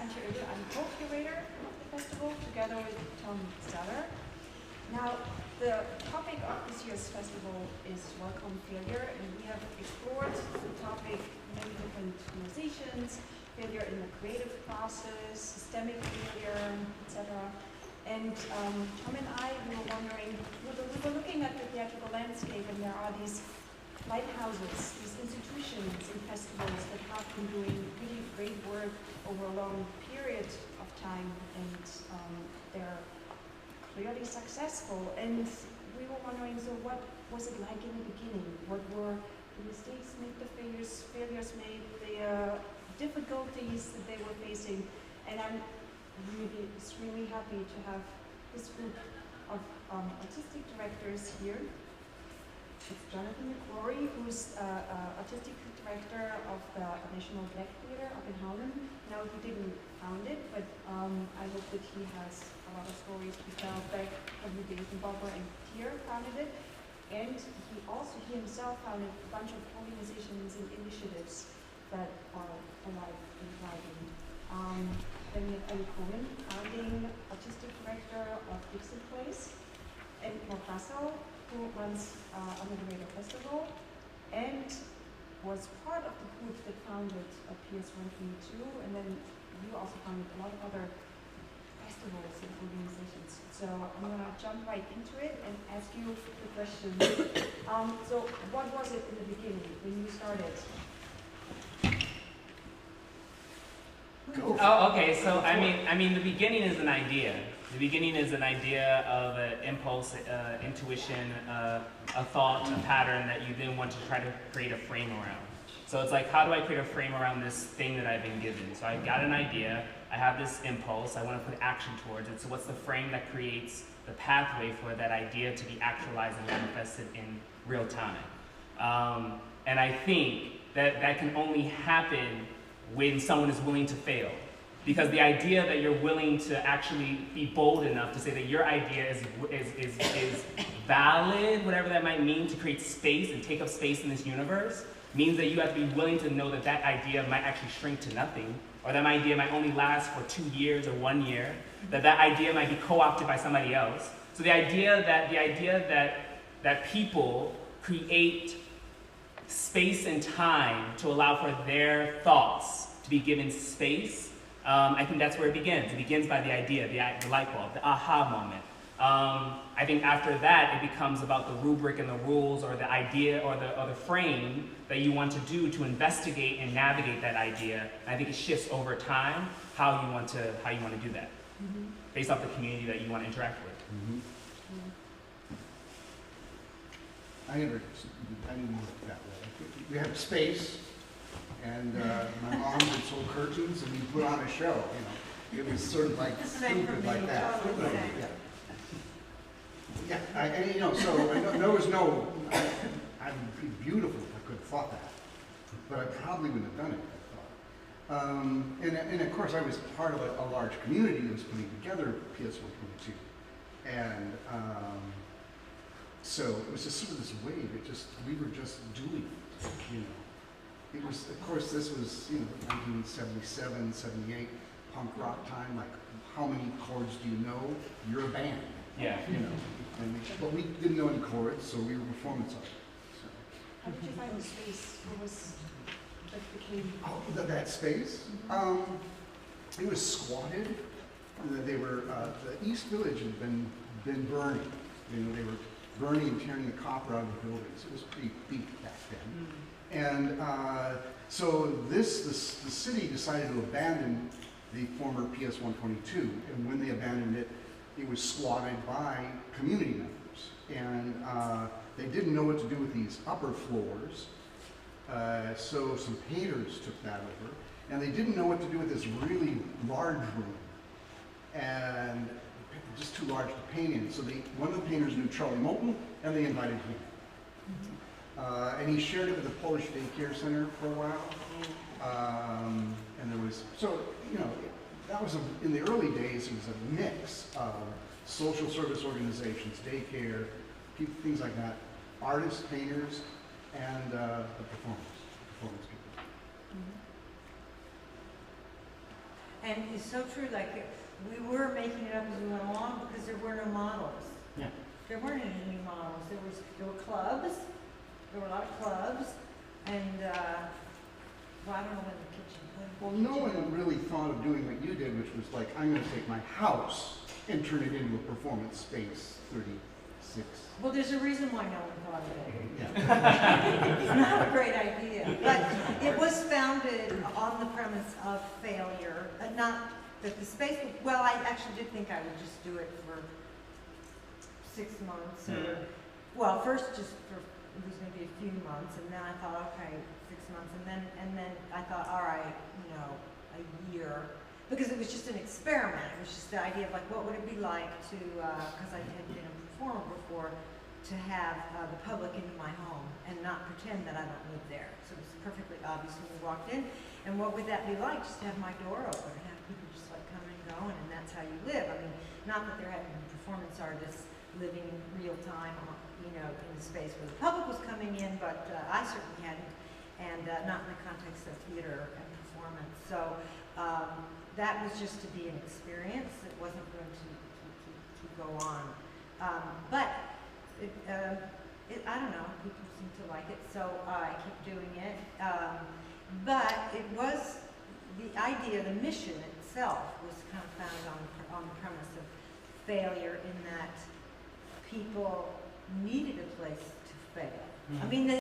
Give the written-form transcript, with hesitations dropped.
PRELUDE. I'm co-curator of the festival together with Tom Segal. Now, the topic of this year's festival is Welcome Failure, and we have explored the topic in many different conversations, failure in the creative process, systemic failure, etc. And Tom and I, we were wondering, we were looking at the theatrical landscape, and there are these lighthouses, these institutions and festivals that have been doing really great work over a long period of time, and they're clearly successful. And we were wondering, so what was it like in the beginning? What were the mistakes made, the failures made, the difficulties that they were facing? And I'm really extremely happy to have this group of artistic directors here. It's Jonathan McCrory, who's artistic director of the National Black Theatre up in HowlRound. Now, he didn't found it, but I hope that he has a lot of stories to tell back from the days when Barbara and Tier founded it. And he himself founded a bunch of organizations and initiatives that are alive and thriving. Then we have Ellie Cohen, founding artistic director of Dixon Place, and Mark Russell, who runs Under the Radar Festival, and was part of the group that founded PS122, and then you also founded a lot of other festivals and organizations. So I'm going to jump right into it and ask you the question. So what was it in the beginning when you started? Oh, okay. So I mean, the beginning is an idea. The beginning is an idea of an impulse, intuition, a thought, a pattern that you then want to try to create a frame around. So it's like, how do I create a frame around this thing that I've been given? So I've got an idea, I have this impulse, I want to put action towards it. So what's the frame that creates the pathway for that idea to be actualized and manifested in real time? And I think that that can only happen when someone is willing to fail. Because the idea that you're willing to actually be bold enough to say that your idea is valid, whatever that might mean, to create space and take up space in this universe, means that you have to be willing to know that that idea might actually shrink to nothing, or that idea might only last for 2 years or 1 year, that that idea might be co-opted by somebody else. So the idea that people create space and time to allow for their thoughts to be given space, I think that's where it begins. It begins by the idea, the light bulb, the aha moment. I think after that, it becomes about the rubric and the rules, or the idea, or the frame that you want to do to investigate and navigate that idea. And I think it shifts over time how you want to do that, based off the community that you want to interact with. I didn't work that way. We had space. And my mom would sew curtains, and we put on a show. You know, it was sort of like stupid like that. And you know, so there was no. I'd be beautiful if I could have thought that, but I probably wouldn't have done it. I thought. And of course, I was part of a large community that was putting together PS122, and so it was just sort of this wave. We were just doing it, you know. It was, of course, this was, 1977, 78, punk rock time. Like, how many chords do you know? You're a band. Yeah. But we didn't know any chords, so we were performance artists. So. How did you find the space? What was that became? Oh, that space? It was squatted. They were the East Village had been burning. They were burning and tearing the copper out of the buildings. It was pretty deep back then. And so the city decided to abandon the former PS122, and when they abandoned it, it was squatted by community members. And they didn't know what to do with these upper floors, so some painters took that over, and they didn't know what to do with this really large room, and just too large to paint in. So one of the painters knew Charlie Moulton, and they invited him. And he shared it with the Polish Daycare Center for a while. And there was, so, that was, in the early days, it was a mix of social service organizations, daycare, things like that, artists, painters, and the performance people. And it's so true, like, we were making it up as we went along because there were no models. Yeah. There weren't any new models. There were clubs, there were a lot of clubs, and, well, I don't know when the kitchen. Well, no one really thought of doing what you did, which was like, I'm going to take my house and turn it into a performance space 36. Well, there's a reason why no one thought of it. Yeah. It's not a great idea, but it was founded on the premise of failure, not that the space, well, I actually did think I would just do it for 6 months, or, well, first just for, it was maybe a few months, and then I thought, okay, 6 months, and then I thought, all right, you know, a year, because it was just an experiment. It was just the idea of like, what would it be like to, because I had been a performer before, to have the public into my home and not pretend that I don't live there. So it was perfectly obvious when we walked in. And what would that be like, just to have my door open and have people just like coming and going, and that's how you live. I mean, not that there hadn't been performance artists living in real time, you know, in the space where the public was coming in, but I certainly hadn't, and not in the context of theater and performance. So that was just to be an experience. It wasn't going to go on. But I don't know, people seem to like it, so I kept doing it. But it was, the idea, the mission itself was kind of founded on the premise of failure, in that people needed a place to fail. I mean,